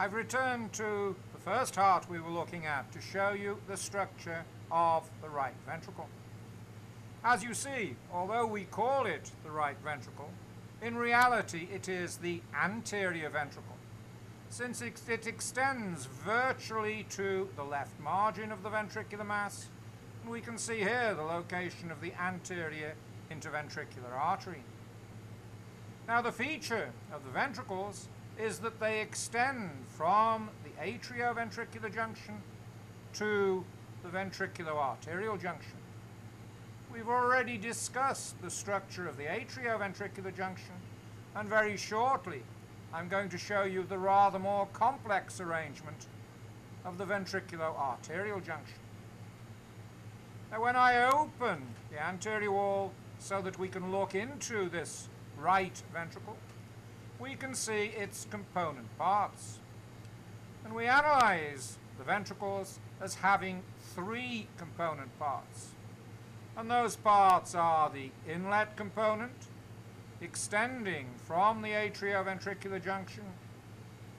I've returned to the first heart we were looking at to show you the structure of the right ventricle. As you see, although we call it the right ventricle, in reality it is the anterior ventricle, since it extends virtually to the left margin of the ventricular mass, and we can see here the location of the anterior interventricular artery. Now the feature of the ventricles is that they extend from the atrioventricular junction to the ventriculo-arterial junction. We've already discussed the structure of the atrioventricular junction, and very shortly I'm going to show you the rather more complex arrangement of the ventriculo-arterial junction. Now when I open the anterior wall so that we can look into this right ventricle, we can see its component parts. And we analyze the ventricles as having three component parts. And those parts are the inlet component, extending from the atrioventricular junction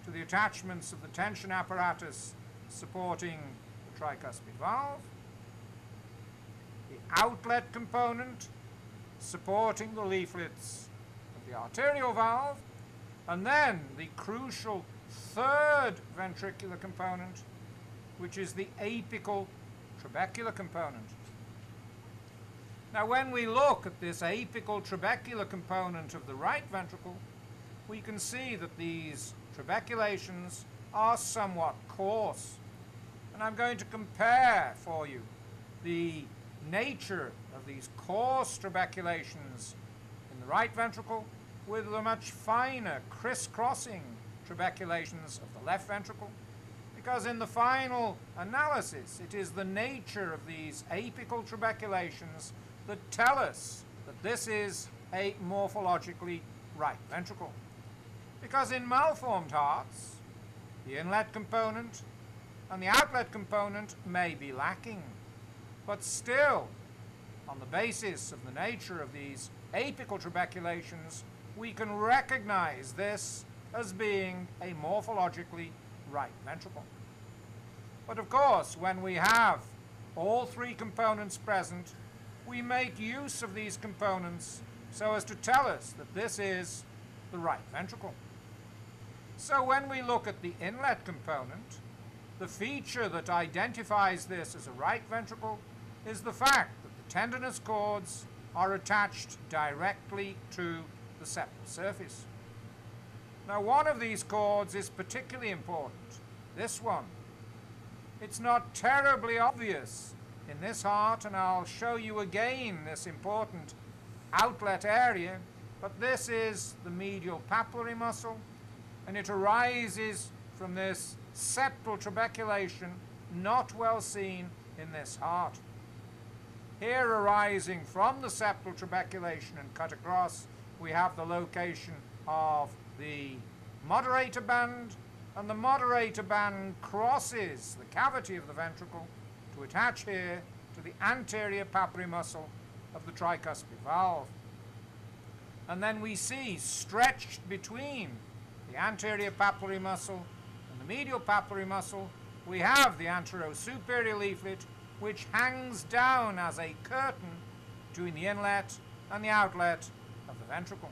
to the attachments of the tension apparatus supporting the tricuspid valve, the outlet component supporting the leaflets of the arterial valve, and then the crucial third ventricular component, which is the apical trabecular component. Now when we look at this apical trabecular component of the right ventricle, we can see that these trabeculations are somewhat coarse. And I'm going to compare for you the nature of these coarse trabeculations in the right ventricle with the much finer crisscrossing trabeculations of the left ventricle, because in the final analysis it is the nature of these apical trabeculations that tell us that this is a morphologically right ventricle. Because in malformed hearts, the inlet component and the outlet component may be lacking, but still, on the basis of the nature of these apical trabeculations, we can recognize this as being a morphologically right ventricle. But of course, when we have all three components present, we make use of these components so as to tell us that this is the right ventricle. So when we look at the inlet component, the feature that identifies this as a right ventricle is the fact that the tendinous cords are attached directly to the septal surface. Now one of these cords is particularly important, this one. It's not terribly obvious in this heart, and I'll show you again this important outlet area, but this is the medial papillary muscle, and it arises from this septal trabeculation not well seen in this heart. Here, arising from the septal trabeculation and cut across, we have the location of the moderator band, and the moderator band crosses the cavity of the ventricle to attach here to the anterior papillary muscle of the tricuspid valve. And then we see stretched between the anterior papillary muscle and the medial papillary muscle, we have the anterosuperior leaflet, which hangs down as a curtain between the inlet and the outlet of the ventricle.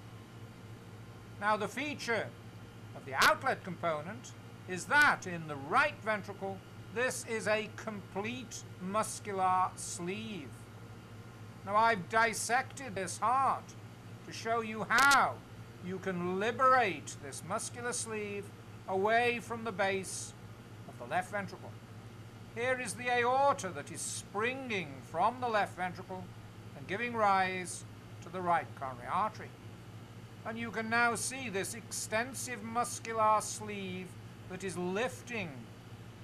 Now the feature of the outlet component is that in the right ventricle, this is a complete muscular sleeve. Now I've dissected this heart to show you how you can liberate this muscular sleeve away from the base of the left ventricle. Here is the aorta that is springing from the left ventricle and giving rise to the right coronary artery. And you can now see this extensive muscular sleeve that is lifting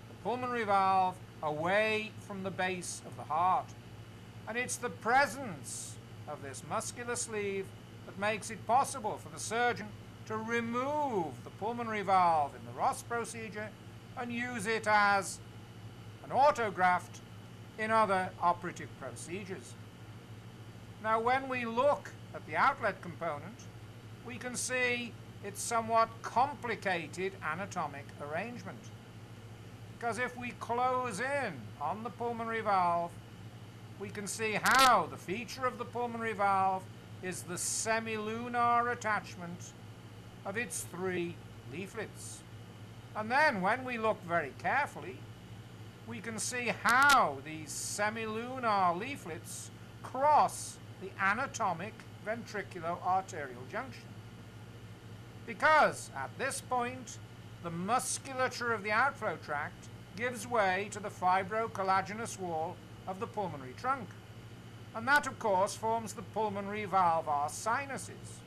the pulmonary valve away from the base of the heart. And it's the presence of this muscular sleeve that makes it possible for the surgeon to remove the pulmonary valve in the Ross procedure and use it as an autograft in other operative procedures. Now when we look at the outlet component, we can see its somewhat complicated anatomic arrangement. Because if we close in on the pulmonary valve, we can see how the feature of the pulmonary valve is the semilunar attachment of its 3 leaflets. And then when we look very carefully, we can see how these semilunar leaflets cross the anatomic ventriculo-arterial junction. Because at this point, the musculature of the outflow tract gives way to the fibrocollagenous wall of the pulmonary trunk. And that, of course, forms the pulmonary valvar sinuses,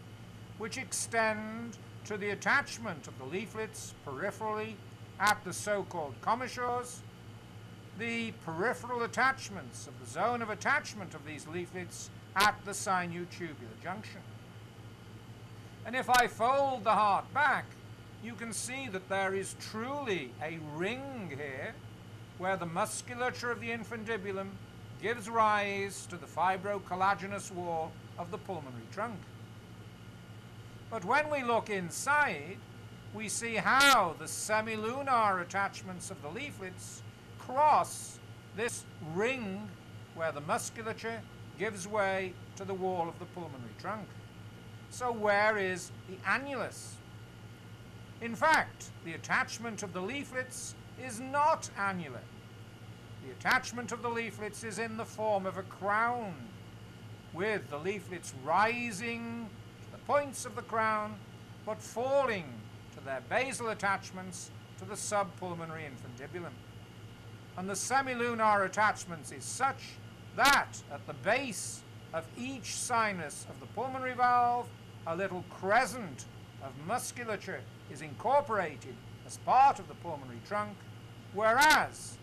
which extend to the attachment of the leaflets peripherally at the so-called commissures, the peripheral attachments of the zone of attachment of these leaflets at the sinutubular junction. And if I fold the heart back, you can see that there is truly a ring here where the musculature of the infundibulum gives rise to the fibrocollagenous wall of the pulmonary trunk. But when we look inside, we see how the semilunar attachments of the leaflets cross this ring where the musculature gives way to the wall of the pulmonary trunk. So where is the annulus? In fact, the attachment of the leaflets is not annular. The attachment of the leaflets is in the form of a crown, with the leaflets rising to the points of the crown, but falling to their basal attachments to the subpulmonary infundibulum. And the semilunar attachments is such that at the base of each sinus of the pulmonary valve, a little crescent of musculature is incorporated as part of the pulmonary trunk, whereas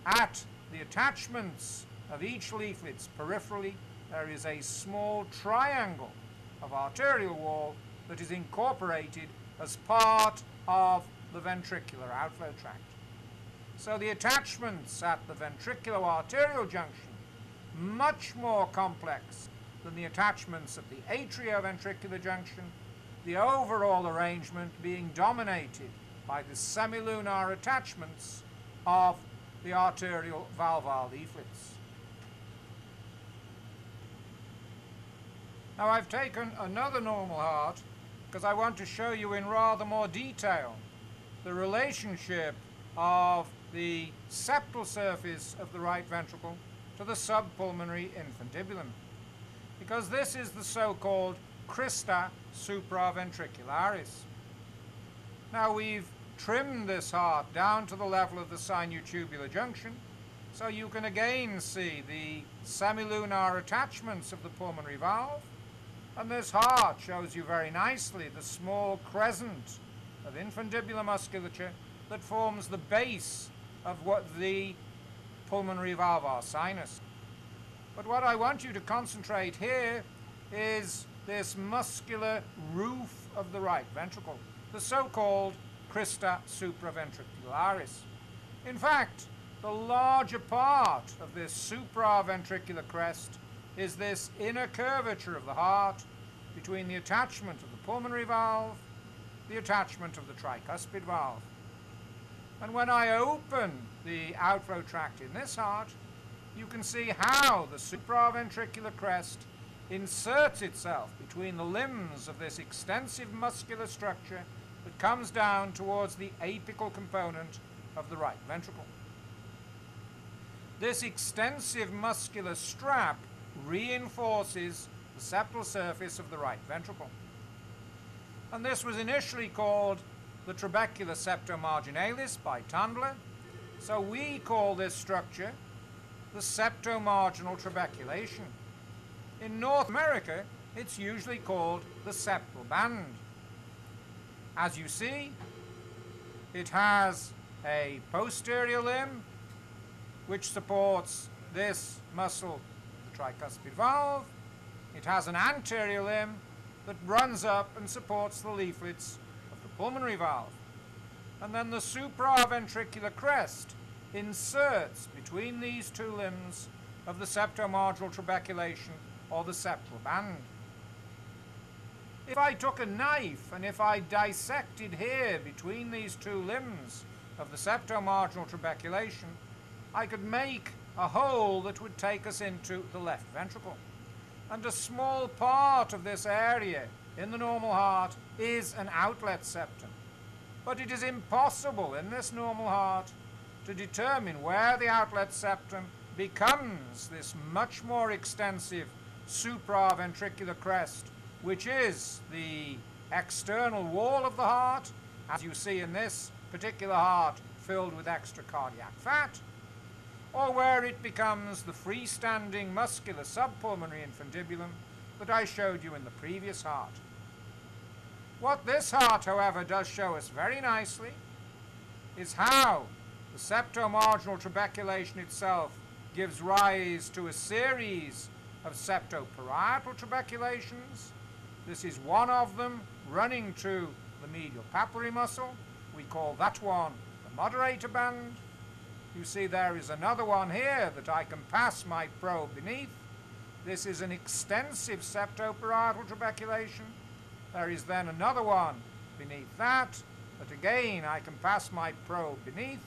at the attachments of each leaflets peripherally, there is a small triangle of arterial wall that is incorporated as part of the ventricular outflow tract. So the attachments at the ventriculo-arterial junction, much more complex than the attachments at the atrioventricular junction, the overall arrangement being dominated by the semilunar attachments of the arterial valvar leaflets. Now I've taken another normal heart because I want to show you in rather more detail the relationship of the septal surface of the right ventricle to the subpulmonary infundibulum, because this is the so-called crista supraventricularis. Now we've trimmed this heart down to the level of the sinutubular junction, so you can again see the semilunar attachments of the pulmonary valve, and this heart shows you very nicely the small crescent of infundibular musculature that forms the base of what the pulmonary valvar sinus. But what I want you to concentrate here is this muscular roof of the right ventricle, the so-called crista supraventricularis. In fact, the larger part of this supraventricular crest is this inner curvature of the heart between the attachment of the pulmonary valve, the attachment of the tricuspid valve. And when I open the outflow tract in this heart, you can see how the supraventricular crest inserts itself between the limbs of this extensive muscular structure that comes down towards the apical component of the right ventricle. This extensive muscular strap reinforces the septal surface of the right ventricle. And this was initially called the trabecular septomarginalis by Tandler, so we call this structure the septomarginal trabeculation. In North America, it's usually called the septal band. As you see, it has a posterior limb which supports this muscle, the tricuspid valve. It has an anterior limb that runs up and supports the leaflets of the pulmonary valve. And then the supraventricular crest inserts between these two limbs of the septomarginal trabeculation or the septal band. If I took a knife and if I dissected here between these two limbs of the septomarginal trabeculation, I could make a hole that would take us into the left ventricle. And a small part of this area in the normal heart is an outlet septum. But it is impossible in this normal heart to determine where the outlet septum becomes this much more extensive supraventricular crest, which is the external wall of the heart, as you see in this particular heart filled with extracardiac fat, or where it becomes the freestanding muscular subpulmonary infundibulum that I showed you in the previous heart. What this heart, however, does show us very nicely is how the septomarginal trabeculation itself gives rise to a series of septoparietal trabeculations. This is one of them running to the medial papillary muscle. We call that one the moderator band. You see there is another one here that I can pass my probe beneath. This is an extensive septoparietal trabeculation. There is then another one beneath that again I can pass my probe beneath.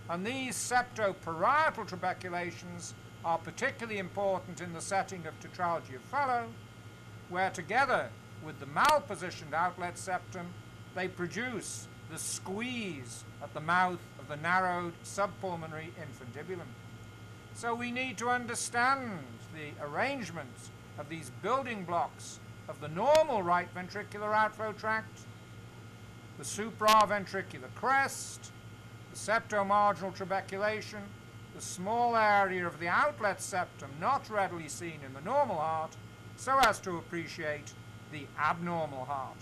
And these septoparietal trabeculations are particularly important in the setting of tetralogy of Fallot, where together with the malpositioned outlet septum, they produce the squeeze at the mouth of the narrowed subpulmonary infundibulum. So we need to understand the arrangement of these building blocks of the normal right ventricular outflow tract, the supraventricular crest, the septomarginal trabeculation, the small area of the outlet septum not readily seen in the normal heart, so as to appreciate the abnormal heart.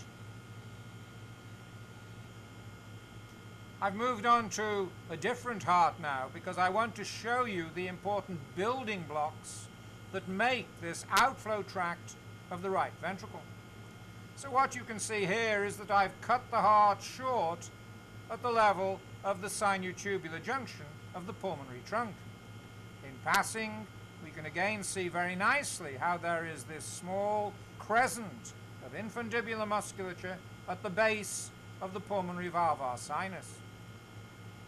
I've moved on to a different heart now because I want to show you the important building blocks that make this outflow tract of the right ventricle. So what you can see here is that I've cut the heart short at the level of the sinutubular junction of the pulmonary trunk. In passing, we can again see very nicely how there is this small crescent of infundibular musculature at the base of the pulmonary valvar sinus.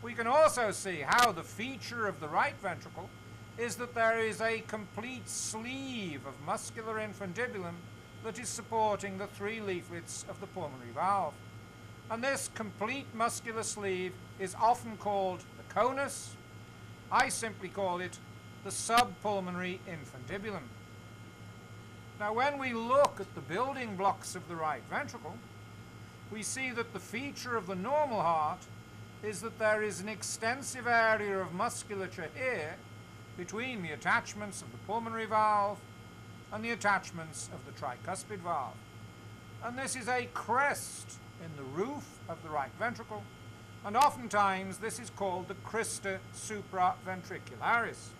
We can also see how the feature of the right ventricle is that there is a complete sleeve of muscular infundibulum that is supporting the three leaflets of the pulmonary valve. And this complete muscular sleeve is often called the conus. I simply call it the subpulmonary infundibulum. Now, when we look at the building blocks of the right ventricle, we see that the feature of the normal heart is that there is an extensive area of musculature here between the attachments of the pulmonary valve and the attachments of the tricuspid valve. And this is a crest in the roof of the right ventricle, and oftentimes this is called the crista supraventricularis.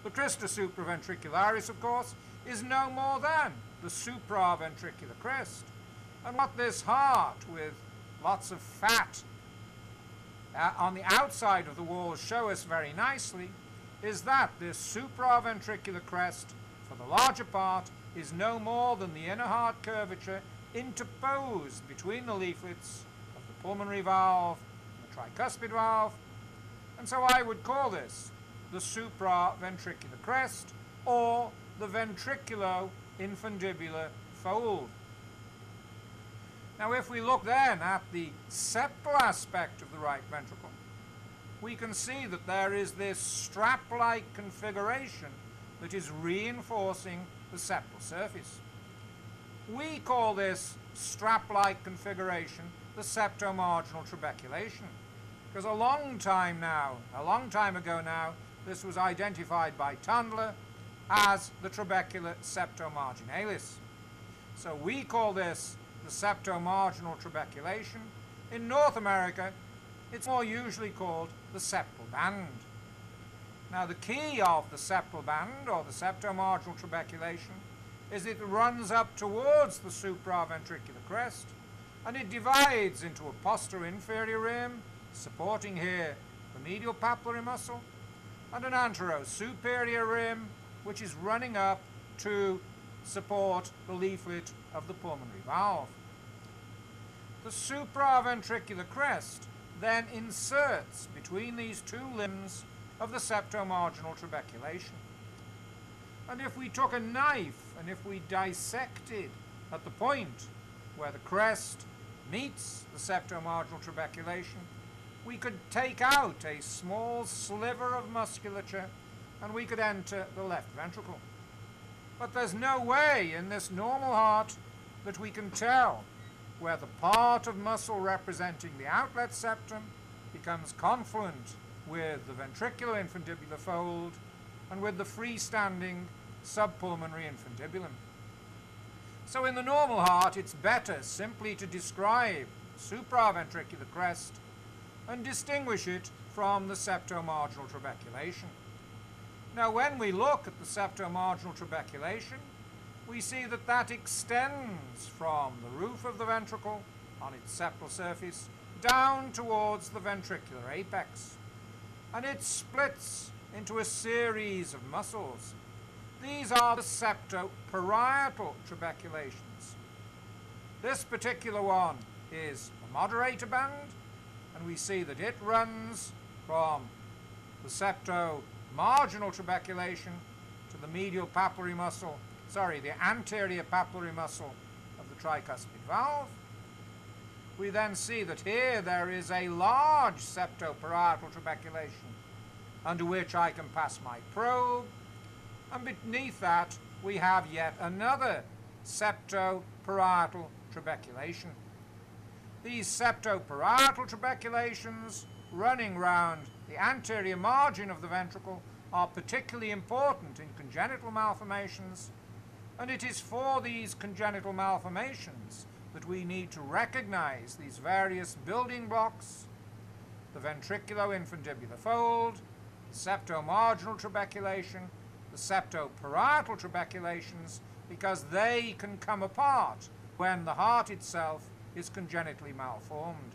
The crista supraventricularis, of course, is no more than the supraventricular crest. And what this heart, with lots of fat on the outside of the wall, show us very nicely is that this supraventricular crest, for the larger part, is no more than the inner heart curvature interposed between the leaflets of the pulmonary valve and the tricuspid valve. And so I would call this the supraventricular crest or the ventriculo-infundibular fold. Now, if we look then at the septal aspect of the right ventricle, we can see that there is this strap-like configuration that is reinforcing the septal surface. We call this strap-like configuration the septomarginal trabeculation, because a long time ago now, this was identified by Tundler as the trabecular septomarginalis. So we call this the septomarginal trabeculation. In North America, it's more usually called the septal band. Now, the key of the septal band, or the septomarginal trabeculation, is it runs up towards the supraventricular crest, and it divides into a postero-inferior rim, supporting here the medial papillary muscle, and an antero-superior rim, which is running up to support the leaflet of the pulmonary valve. The supraventricular crest then inserts between these two limbs of the septomarginal trabeculation. And if we took a knife and if we dissected at the point where the crest meets the septomarginal trabeculation, we could take out a small sliver of musculature and we could enter the left ventricle. But there's no way in this normal heart that we can tell where the part of muscle representing the outlet septum becomes confluent with the ventricular infundibular fold and with the freestanding subpulmonary infundibulum. So in the normal heart, it's better simply to describe the supraventricular crest and distinguish it from the septomarginal trabeculation. Now, when we look at the septomarginal trabeculation, we see that that extends from the roof of the ventricle on its septal surface down towards the ventricular apex. And it splits into a series of muscles. These are the septoparietal trabeculations. This particular one is a moderator band, and we see that it runs from the septomarginal trabeculation to the medial papillary muscle, the anterior papillary muscle of the tricuspid valve. We then see that here there is a large septoparietal trabeculation under which I can pass my probe, and beneath that we have yet another septoparietal trabeculation. These septoparietal trabeculations running round the anterior margin of the ventricle are particularly important in congenital malformations, and it is for these congenital malformations that we need to recognize these various building blocks: the ventriculo-infundibular fold, the septomarginal trabeculation, the septoparietal trabeculations, because they can come apart when the heart itself is congenitally malformed.